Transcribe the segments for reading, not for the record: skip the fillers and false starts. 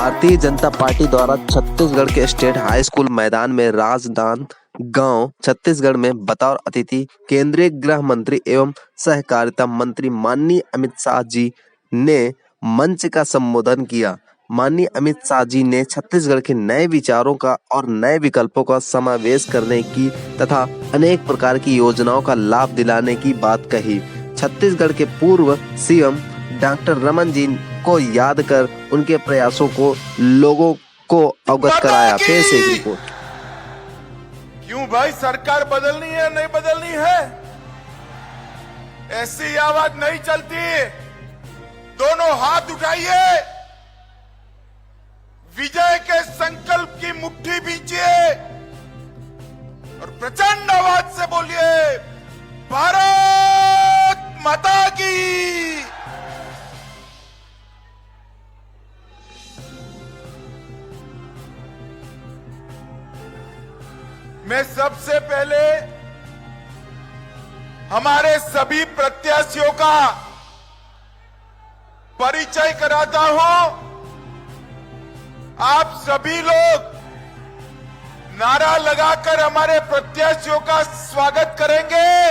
Bharatiya Janata party द्वारा छत्तीसगढ़ के state high school मैदान में राजनांद गांव छत्तीसगढ़ में बतौर अतिथि केंद्रीय गृह मंत्री एवं सहकारिता मंत्री माननीय अमित शाह जी ने मंच का संबोधन किया। माननीय अमित शाह जी ने छत्तीसगढ़ के नए विचारों का और नए विकल्पों का समावेश करने की तथा अनेक प्रकार की योजनाओं का लाभ दिलाने की बात कही। छत्तीसगढ़ के पूर्व सीएम डॉक्टर रमन जी को याद कर उनके प्रयासों को लोगों को अवगत कराया। पेश एक रिपोर्ट। क्यों भाई, सरकार बदलनी है नहीं बदलनी है? ऐसी आवाज नहीं चलती। दोनों हाथ उठाइए, विजय के संकल्प की मुट्ठी बींचिए और प्रचंड आवाज से बोलिए, भारत माता की। मैं सबसे पहले हमारे सभी प्रत्याशियों का परिचय कराता हूं। आप सभी लोग नारा लगाकर हमारे प्रत्याशियों का स्वागत करेंगे।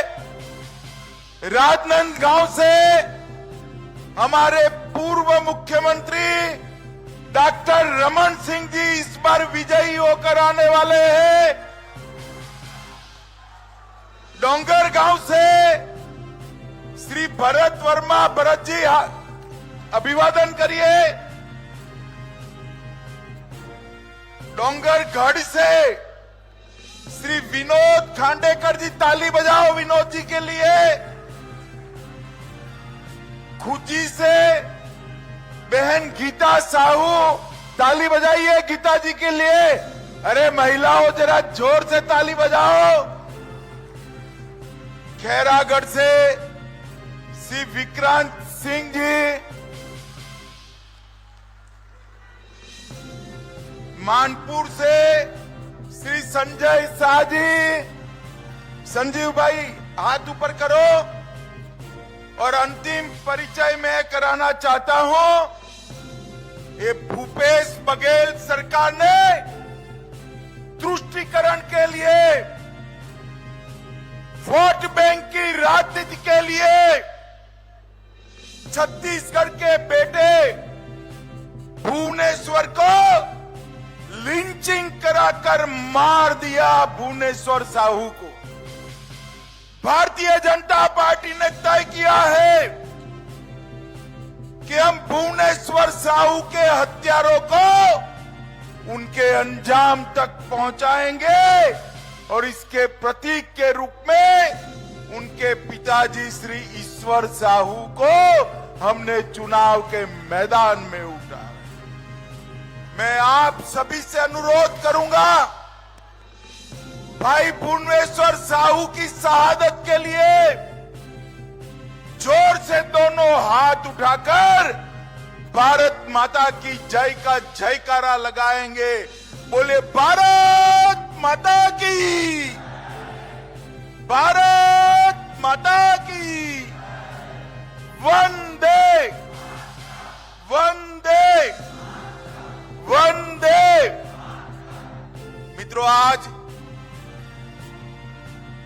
राजनांदगांव से हमारे पूर्व मुख्यमंत्री डॉक्टर रमन सिंह जी इस बार विजयी होकर आने वाले हैं। डोंगरगांव से श्री भरत वर्मा, भरत जी अभिवादन करिए। डोंगरगढ़ से श्री विनोद खांडेकर जी, ताली बजाओ विनोद जी के लिए। खुजी से बहन गीता साहू, ताली बजाइए गीता जी के लिए। अरे महिलाओं, जरा जोर से ताली बजाओ। खैरागढ़ से श्री विक्रांत सिंह जी, मानपुर से श्री संजय शाह जी। संजीव भाई हाथ ऊपर करो। और अंतिम परिचय मैं कराना चाहता हूं। ये भूपेश बघेल सरकार ने तुष्टीकरण के लिए, वोट बैंक की राजनीति के लिए छत्तीसगढ़ के बेटे भुवनेश्वर को लिंचिंग कराकर मार दिया। भुवनेश्वर साहू को भारतीय जनता पार्टी ने तय किया है कि हम भुवनेश्वर साहू के हत्यारों को उनके अंजाम तक पहुंचाएंगे और इसके प्रतीक के रूप में उनके पिताजी श्री ईश्वर साहू को हमने चुनाव के मैदान में उतारा। मैं आप सभी से अनुरोध करूंगा, भाई भुवनेश्वर साहू की शहादत के लिए जोर से दोनों हाथ उठाकर भारत माता की जय का जयकारा लगाएंगे। बोले भारत माता की, भारत माता की। वंदे वंदे वंदे। मित्रों, आज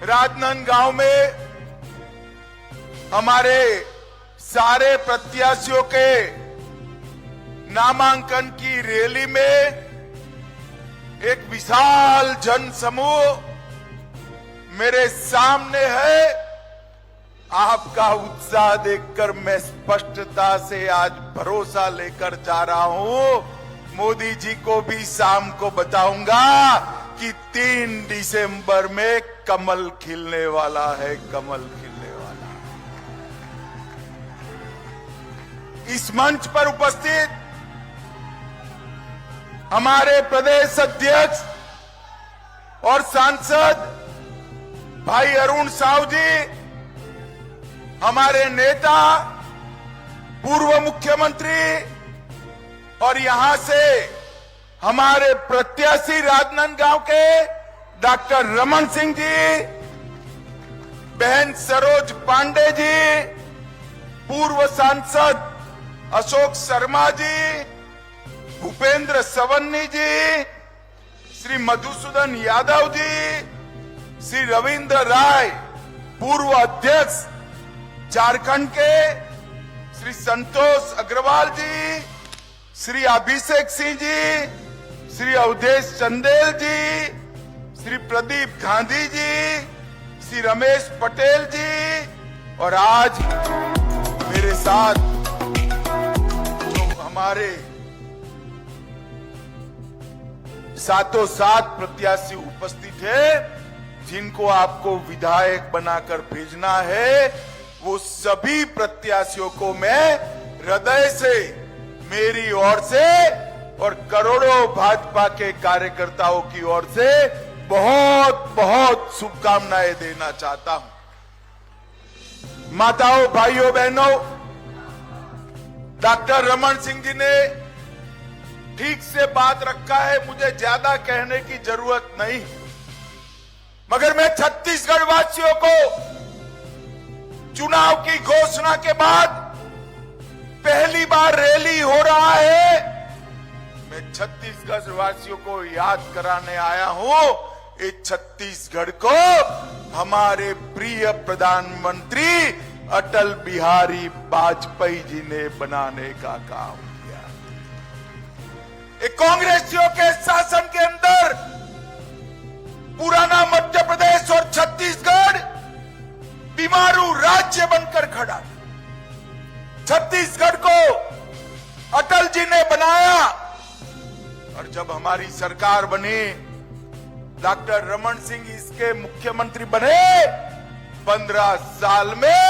राजनांदगांव में हमारे सारे प्रत्याशियों के नामांकन की रैली में एक विशाल जन समूह मेरे सामने है। आपका उत्साह देखकर मैं स्पष्टता से आज भरोसा लेकर जा रहा हूं। मोदी जी को भी शाम को बताऊंगा कि 3 दिसंबर में कमल खिलने वाला है, कमल खिलने वाला है। इस मंच पर उपस्थित हमारे प्रदेश अध्यक्ष और सांसद भाई अरुण साहू जी, हमारे नेता पूर्व मुख्यमंत्री और यहां से हमारे प्रत्याशी राजनांदगांव के डॉक्टर रमन सिंह जी, बहन सरोज पांडे जी, पूर्व सांसद अशोक शर्मा जी, भूपेंद्र सवन्नी जी, श्री मधुसूदन यादव जी, श्री रविंद्र राय पूर्व अध्यक्ष झारखंड के, श्री संतोष अग्रवाल जी, श्री अभिषेक सिंह जी, श्री अवधेश चंदेल जी, श्री प्रदीप गांधी जी, श्री रमेश पटेल जी, और आज मेरे साथ जो हमारे सातों सात प्रत्याशी उपस्थित है, जिनको आपको विधायक बनाकर भेजना है, वो सभी प्रत्याशियों को मैं हृदय से, मेरी ओर से और करोड़ों भाजपा के कार्यकर्ताओं की ओर से बहुत बहुत शुभकामनाएं देना चाहता हूं। माताओं, भाइयों, बहनों, डॉक्टर रमन सिंह जी ने ठीक से बात रखा है, मुझे ज्यादा कहने की जरूरत नहीं, मगर मैं छत्तीसगढ़ वासियों को चुनाव की घोषणा के बाद पहली बार रैली हो रहा है, मैं छत्तीसगढ़ वासियों को याद कराने आया हूं, इस छत्तीसगढ़ को हमारे प्रिय प्रधानमंत्री अटल बिहारी वाजपेयी जी ने बनाने का काम किया। कांग्रेसियों के शासन के अंदर पुराना मध्य प्रदेश और छत्तीसगढ़ बीमारू राज्य बनकर खड़ा। छत्तीसगढ़ को अटल जी ने बनाया और जब हमारी सरकार बनी, डॉक्टर रमन सिंह इसके मुख्यमंत्री बने, 15 साल में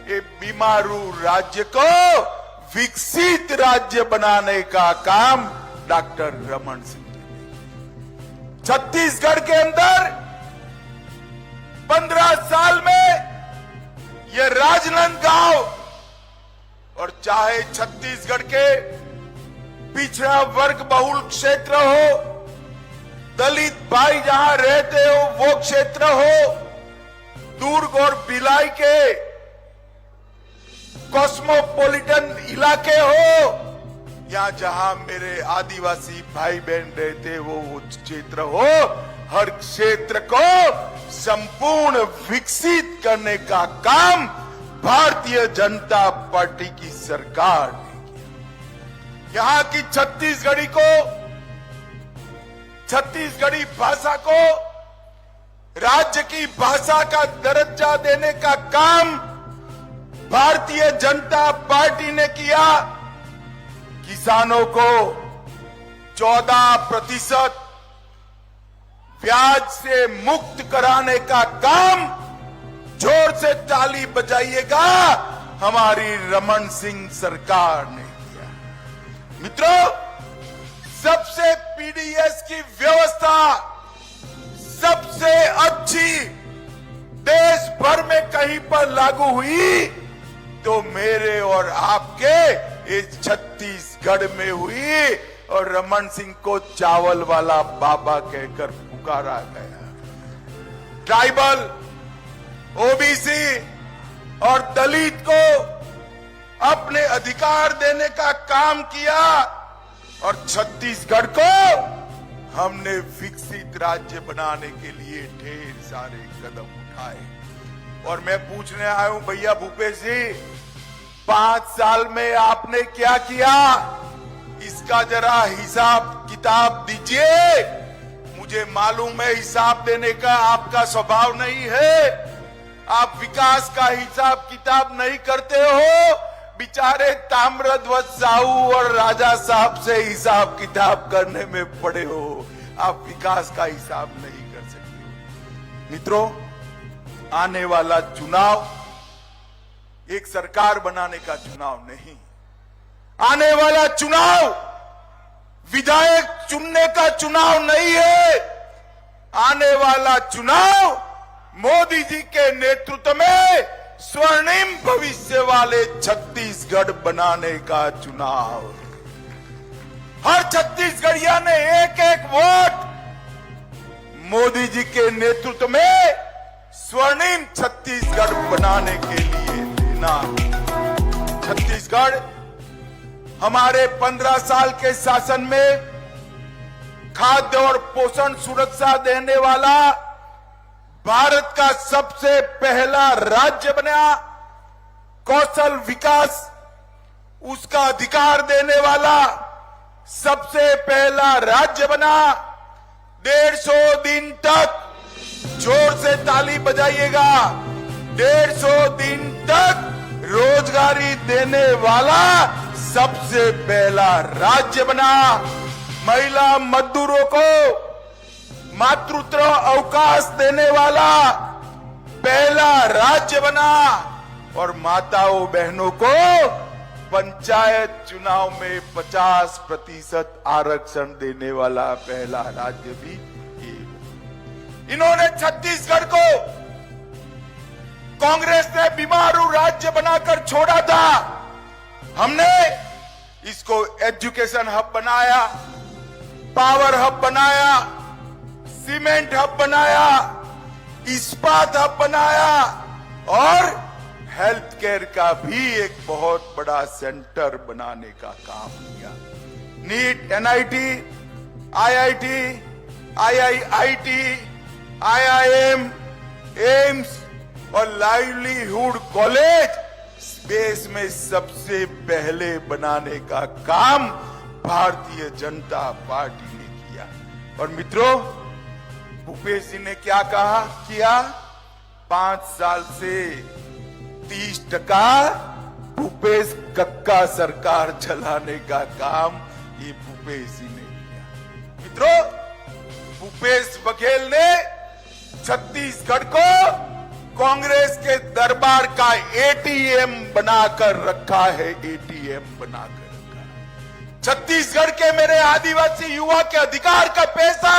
ये बीमारू राज्य को विकसित राज्य बनाने का काम डॉक्टर रमन सिंह ने। छत्तीसगढ़ के अंदर 15 साल में ये राजनांदगांव, और चाहे छत्तीसगढ़ के पिछड़ा वर्ग बहुल क्षेत्र हो, दलित भाई जहां रहते हो वो क्षेत्र हो, दुर्ग और भिलाई के कॉस्मोपॉलिटन इलाके हो, या जहां मेरे आदिवासी भाई बहन रहते वो क्षेत्र हो, हर क्षेत्र को संपूर्ण विकसित करने का काम भारतीय जनता पार्टी की सरकार ने किया। यहां की छत्तीसगढ़ी भाषा को राज्य की भाषा का दर्जा देने का काम भारतीय जनता पार्टी ने किया। किसानों को 14% ब्याज से मुक्त कराने का काम, जोर से ताली बजाइएगा, हमारी रमन सिंह सरकार ने किया। मित्रों, सबसे पीडीएस की व्यवस्था सबसे अच्छी देश भर में कहीं पर लागू हुई तो मेरे और आपके इस छत्तीसगढ़ में हुई, और रमन सिंह को चावल वाला बाबा कहकर पुकारा गया। ट्राइबल, ओबीसी और दलित को अपने अधिकार देने का काम किया, और छत्तीसगढ़ को हमने विकसित राज्य बनाने के लिए ढेर सारे कदम उठाए। और मैं पूछने आया हूं, भैया भूपेश जी, 5 साल में आपने क्या किया, इसका जरा हिसाब किताब दीजिए। मुझे मालूम है हिसाब देने का आपका स्वभाव नहीं है, आप विकास का हिसाब किताब नहीं करते हो। बेचारे ताम्रध्वज साहू और राजा साहब से हिसाब किताब करने में पड़े हो, आप विकास का हिसाब नहीं कर सकते हो। मित्रों, आने वाला चुनाव एक सरकार बनाने का चुनाव नहीं, आने वाला चुनाव विधायक चुनने का चुनाव नहीं है। आने वाला चुनाव मोदी जी के नेतृत्व में स्वर्णिम भविष्य वाले छत्तीसगढ़ बनाने का चुनाव। हर छत्तीसगढ़िया ने एक एक वोट मोदी जी के नेतृत्व में स्वर्णिम छत्तीसगढ़ बनाने के लिए देना। छत्तीसगढ़ हमारे 15 साल के शासन में खाद्य और पोषण सुरक्षा देने वाला भारत का सबसे पहला राज्य बना। कौशल विकास उसका अधिकार देने वाला सबसे पहला राज्य बना। 150 दिन तक, जोर से ताली बजाइएगा, 150 दिन तक रोजगारी देने वाला सबसे पहला राज्य बना। महिला मजदूरों को मातृत्व अवकाश देने वाला पहला राज्य बना और माताओं बहनों को पंचायत चुनाव में 50% आरक्षण देने वाला पहला राज्य भी ये। इन्होंने छत्तीसगढ़ को कांग्रेस ने बीमारू राज्य बनाकर छोड़ा था। हमने इसको एजुकेशन हब बनाया, पावर हब बनाया, सीमेंट हब बनाया, इस्पात हब बनाया और हेल्थ केयर का भी एक बहुत बड़ा सेंटर बनाने का काम किया। NEET, NIT, IIT, IIIT, IIM, AIIMS और लाइवलीहुड कॉलेज देश में सबसे पहले बनाने का काम भारतीय जनता पार्टी ने किया। और मित्रों, भूपेश जी ने क्या किया? 5 साल से 30% भूपेश कक्का सरकार चलाने का काम ये भूपेश जी ने किया। मित्रों, भूपेश बघेल ने छत्तीसगढ़ को कांग्रेस के दरबार का एटीएम बनाकर रखा है, एटीएम बनाकर रखा है। छत्तीसगढ़ के मेरे आदिवासी युवा के अधिकार का पैसा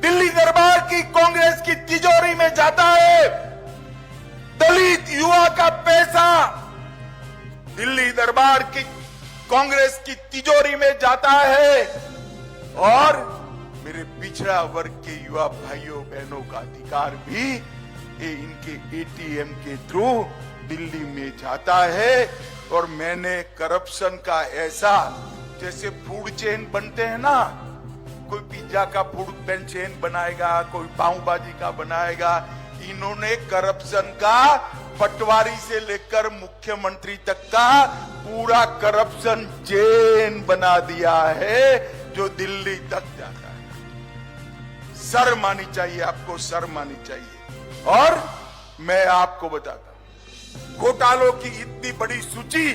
दिल्ली दरबार की कांग्रेस की तिजोरी में जाता है। दलित युवा का पैसा दिल्ली दरबार की कांग्रेस की तिजोरी में जाता है और मेरे पिछड़ा वर्ग के युवा भाइयों बहनों का अधिकार भी इनके एटीएम के थ्रू दिल्ली में जाता है। और मैंने करप्शन का ऐसा, जैसे फूड चेन बनते हैं ना, कोई पिज्जा का फूड चेन बनाएगा, कोई पाव भाजी का बनाएगा, इन्होंने करप्शन का पटवारी से लेकर मुख्यमंत्री तक का पूरा करप्शन चेन बना दिया है जो दिल्ली तक जाता है। शर्म आनी चाहिए आपको, शर्म आनी चाहिए। और मैं आपको बताता हूं, घोटालों की इतनी बड़ी सूची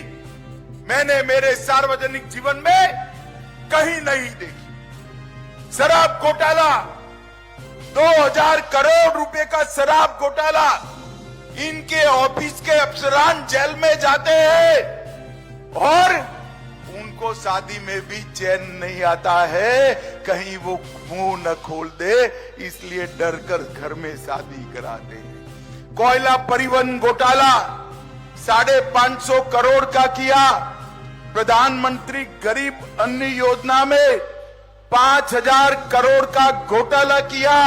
मैंने मेरे सार्वजनिक जीवन में कहीं नहीं देखी। शराब घोटाला, 2000 करोड़ रुपए का शराब घोटाला, इनके ऑफिस के अफसरान जेल में जाते हैं और उनको शादी में भी चैन नहीं आता है, कहीं वो मुंह न खोल दे, इसलिए डर कर घर में शादी कराते हैं। कोयला परिवहन घोटाला 550 करोड़ का किया। प्रधानमंत्री गरीब अन्न योजना में 5000 करोड़ का घोटाला किया।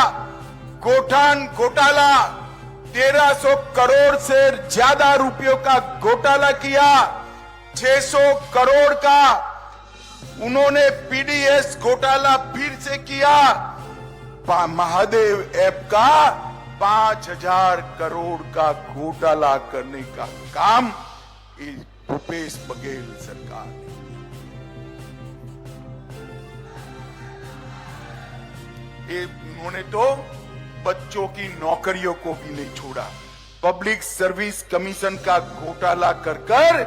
गोठान घोटाला 1300 करोड़ से ज्यादा रुपयों का घोटाला किया। 600 करोड़ का उन्होंने पीडीएस घोटाला फिर से किया। महादेव ऐप का 5000 करोड़ का घोटाला करने का काम भूपेश बघेल सरकार ने। उन्होंने तो बच्चों की नौकरियों को भी नहीं छोड़ा। पब्लिक सर्विस कमीशन का घोटाला कर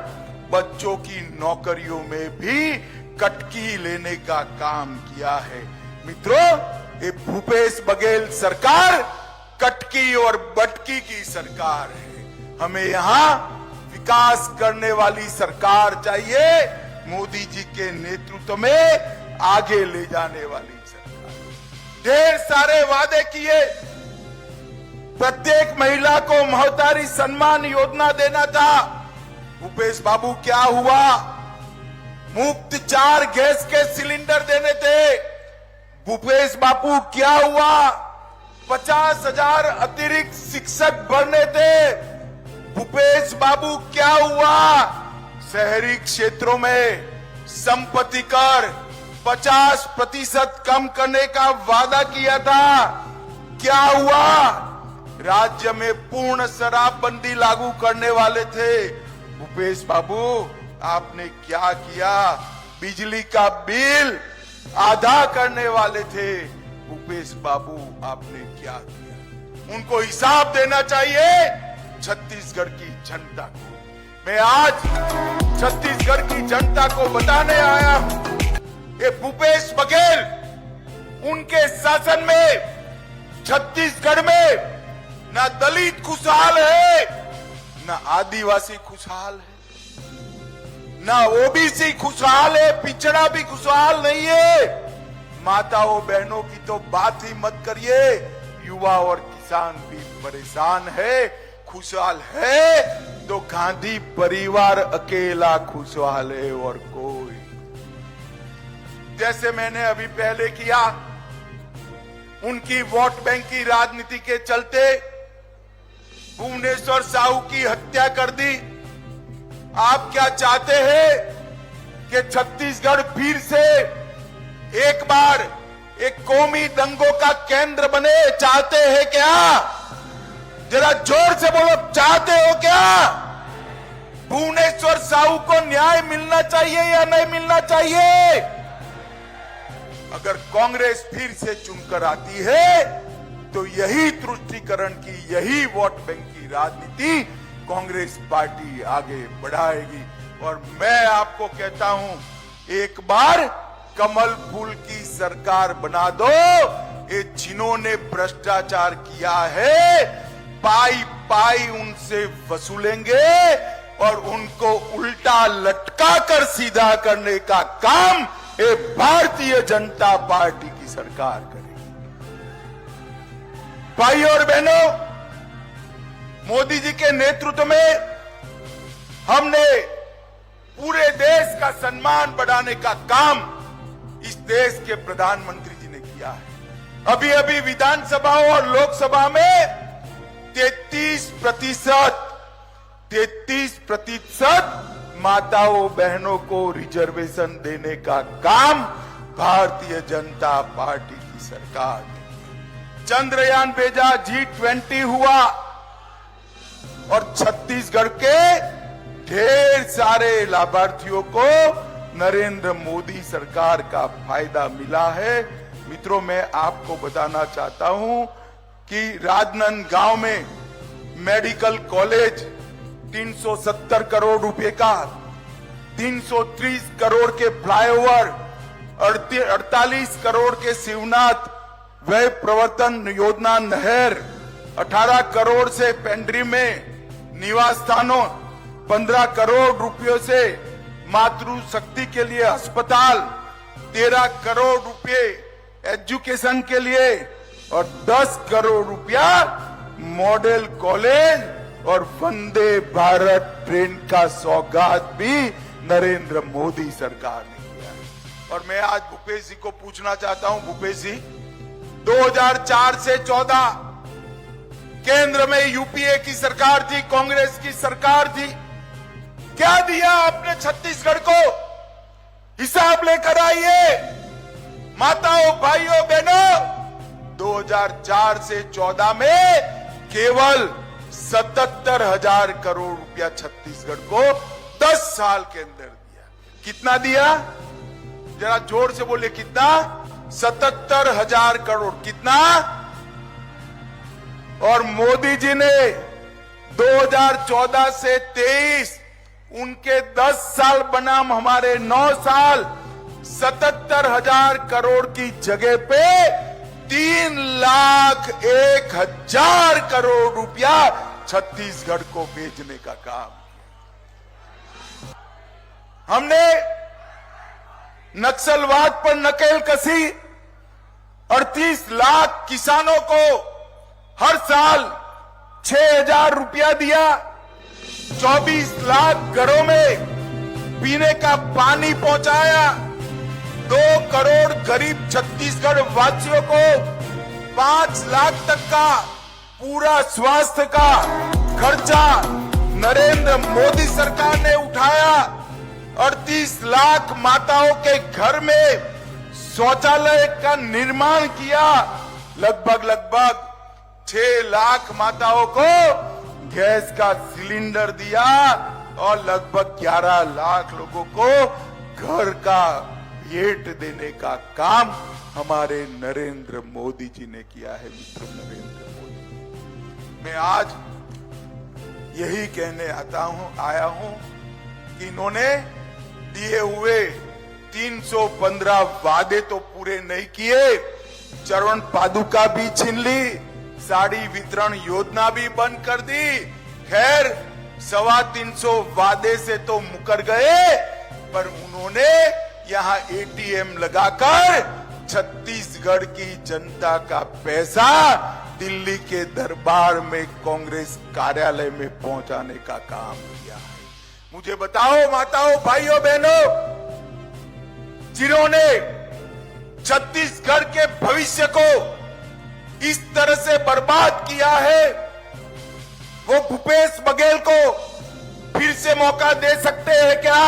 बच्चों की नौकरियों में भी कटकी लेने का काम किया है। मित्रों, ये भूपेश बघेल सरकार कटकी और बटकी की सरकार है। हमें यहाँ विकास करने वाली सरकार चाहिए, मोदी जी के नेतृत्व में आगे ले जाने वाली सरकार। ढेर सारे वादे किए, प्रत्येक महिला को महतारी सम्मान योजना देना था। भूपेश बाबू क्या हुआ? मुफ्त 4 गैस के सिलेंडर देने थे। भूपेश बाबू क्या हुआ? 50,000 अतिरिक्त शिक्षक भरने थे। भूपेश बाबू क्या हुआ? शहरी क्षेत्रों में संपत्ति कर 50% कम करने का वादा किया था। क्या हुआ? राज्य में पूर्ण शराबबंदी लागू करने वाले थे। भूपेश बाबू, आपने क्या किया? बिजली का बिल आधा करने वाले थे। भूपेश बाबू, आपने क्या किया? उनको हिसाब देना चाहिए छत्तीसगढ़ की जनता को। मैं आज छत्तीसगढ़ की जनता को बताने आया हूं, ये भूपेश बघेल, उनके शासन में छत्तीसगढ़ में ना दलित खुशहाल है, ना आदिवासी खुशहाल है, ना ओबीसी खुशहाल है, पिछड़ा भी खुशहाल नहीं है। माताओं बहनों की तो बात ही मत करिए, युवा और किसान भी परेशान है। खुशहाल है तो गांधी परिवार अकेला खुशहाल है और कोई। जैसे मैंने अभी पहले किया, उनकी वोट बैंक की राजनीति के चलते भुवनेश्वर साहू की हत्या कर दी। आप क्या चाहते हैं कि छत्तीसगढ़ फिर से एक बार एक कौमी दंगों का केंद्र बने? चाहते हैं क्या? जरा जोर से बोलो, चाहते हो क्या? भुवनेश्वर साहू को न्याय मिलना चाहिए या नहीं मिलना चाहिए? अगर कांग्रेस फिर से चुनकर आती है तो यही तुष्टीकरण की, यही वोट बैंक की राजनीति कांग्रेस पार्टी आगे बढ़ाएगी। और मैं आपको कहता हूं, एक बार कमल फूल की सरकार बना दो। ये जिन्होंने भ्रष्टाचार किया है, पाई पाई उनसे वसूलेंगे और उनको उल्टा लटका कर सीधा करने का काम ये भारतीय जनता पार्टी की सरकार करेगी। भाइयों और बहनों, मोदी जी के नेतृत्व में हमने पूरे देश का सम्मान बढ़ाने का काम इस देश के प्रधानमंत्री जी ने किया है। अभी अभी विधानसभा और लोकसभा में 33% माताओं बहनों को रिजर्वेशन देने का काम भारतीय जनता पार्टी की सरकार ने। चंद्रयान भेजा, G20 हुआ और छत्तीसगढ़ के ढेर सारे लाभार्थियों को नरेंद्र मोदी सरकार का फायदा मिला है। मित्रों, मैं आपको बताना चाहता हूं कि राजनांदगांव में मेडिकल कॉलेज 370 करोड़ रुपए का, 330 करोड़ के फ्लाईओवर, 48 करोड़ के शिवनाथ व्यय प्रवर्तन योजना नहर, 18 करोड़ से पेंड्री में निवास स्थानों, 15 करोड़ रुपयों से मातृ शक्ति के लिए अस्पताल, 13 करोड़ रुपए एजुकेशन के लिए और 10 करोड़ रुपया मॉडल कॉलेज और वंदे भारत ट्रेन का सौगात भी नरेंद्र मोदी सरकार ने किया है। और मैं आज भूपेश जी को पूछना चाहता हूं, भूपेश जी, 2004 से 14 केंद्र में यूपीए की सरकार थी, कांग्रेस की सरकार थी, क्या दिया आपने छत्तीसगढ़ को? हिसाब लेकर आइए। माताओं, भाइयों, बहनों, 2004 से 14 में केवल 77,000 करोड़ रुपया छत्तीसगढ़ को 10 साल के अंदर दिया। कितना दिया? जरा जोर से बोले, कितना? 77,000 करोड़। कितना? और मोदी जी ने 2014 से 23, उनके 10 साल बनाम हमारे 9 साल, 77,000 करोड़ की जगह पे 3,01,000 करोड़ रुपया छत्तीसगढ़ को भेजने का काम किया। हमने नक्सलवाद पर नकेल कसी, 38 लाख किसानों को हर साल 6,000 रुपया दिया, 24 लाख घरों में पीने का पानी पहुंचाया, 2 करोड़ गरीब छत्तीसगढ़ वासियों को 5 लाख तक का पूरा स्वास्थ्य का खर्चा नरेंद्र मोदी सरकार ने उठाया। 38 लाख माताओं के घर में शौचालय का निर्माण किया। लगभग 6 लाख माताओं को गैस का सिलेंडर दिया और लगभग 11 लाख लोगों को घर का भेंट देने का काम हमारे नरेंद्र मोदी जी ने किया है। मित्रों, नरेंद्र मोदी, मैं आज यही कहने आया हूं कि इन्होंने दिए हुए 315 वादे तो पूरे नहीं किए, चरण पादुका भी छीन ली, साड़ी वितरण योजना भी बंद कर दी। खैर 325 वादे से तो मुकर गए, पर उन्होंने यहां एटीएम लगाकर छत्तीसगढ़ की जनता का पैसा दिल्ली के दरबार में कांग्रेस कार्यालय में पहुंचाने का काम किया है। मुझे बताओ माताओं, भाइयों, बहनों, जिन्होंने छत्तीसगढ़ के भविष्य को इस तरह से बर्बाद किया है, वो भूपेश बघेल को फिर से मौका दे सकते हैं क्या?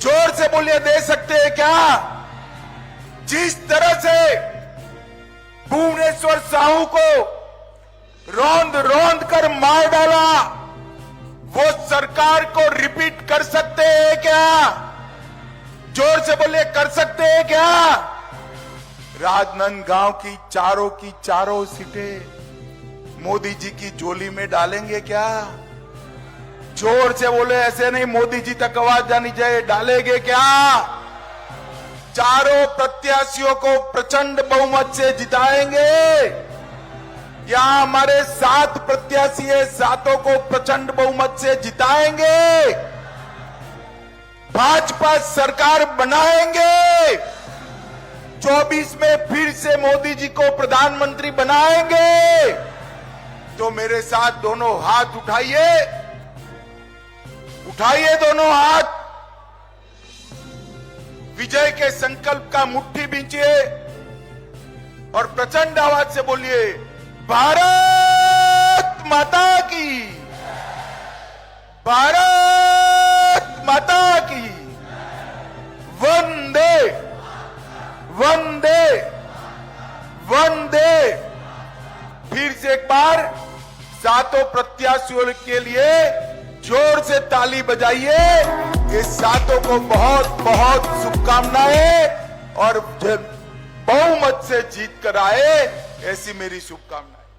जोर से बोलिए, दे सकते हैं क्या? जिस तरह से भुवनेश्वर साहू को रौंद रौंद कर मार डाला, वो सरकार को रिपीट कर सकते हैं क्या? जोर से बोलिए, कर सकते हैं क्या? राजनांदगांव की चारों सीटें मोदी जी की झोली में डालेंगे क्या? जोर से बोले, ऐसे नहीं, मोदी जी तक आवाज जानी चाहिए, डालेंगे क्या? चारों प्रत्याशियों को प्रचंड बहुमत से जिताएंगे। यहां हमारे 7 प्रत्याशी है, 7 को प्रचंड बहुमत से जिताएंगे। भाजपा सरकार बनाएंगे। 24 में फिर से मोदी जी को प्रधानमंत्री बनाएंगे। तो मेरे साथ दोनों हाथ उठाइए, उठाइए दोनों हाथ, विजय के संकल्प का मुट्ठी बींचिए और प्रचंड आवाज से बोलिए, भारत माता की, भारत माता की, वंदे वंदे वंदे। फिर से एक बार 7 प्रत्याशियों के लिए जोर से ताली बजाइए। ये 7 को बहुत बहुत शुभकामनाएं और बहुमत से जीत कर आए, ऐसी मेरी शुभकामनाएं।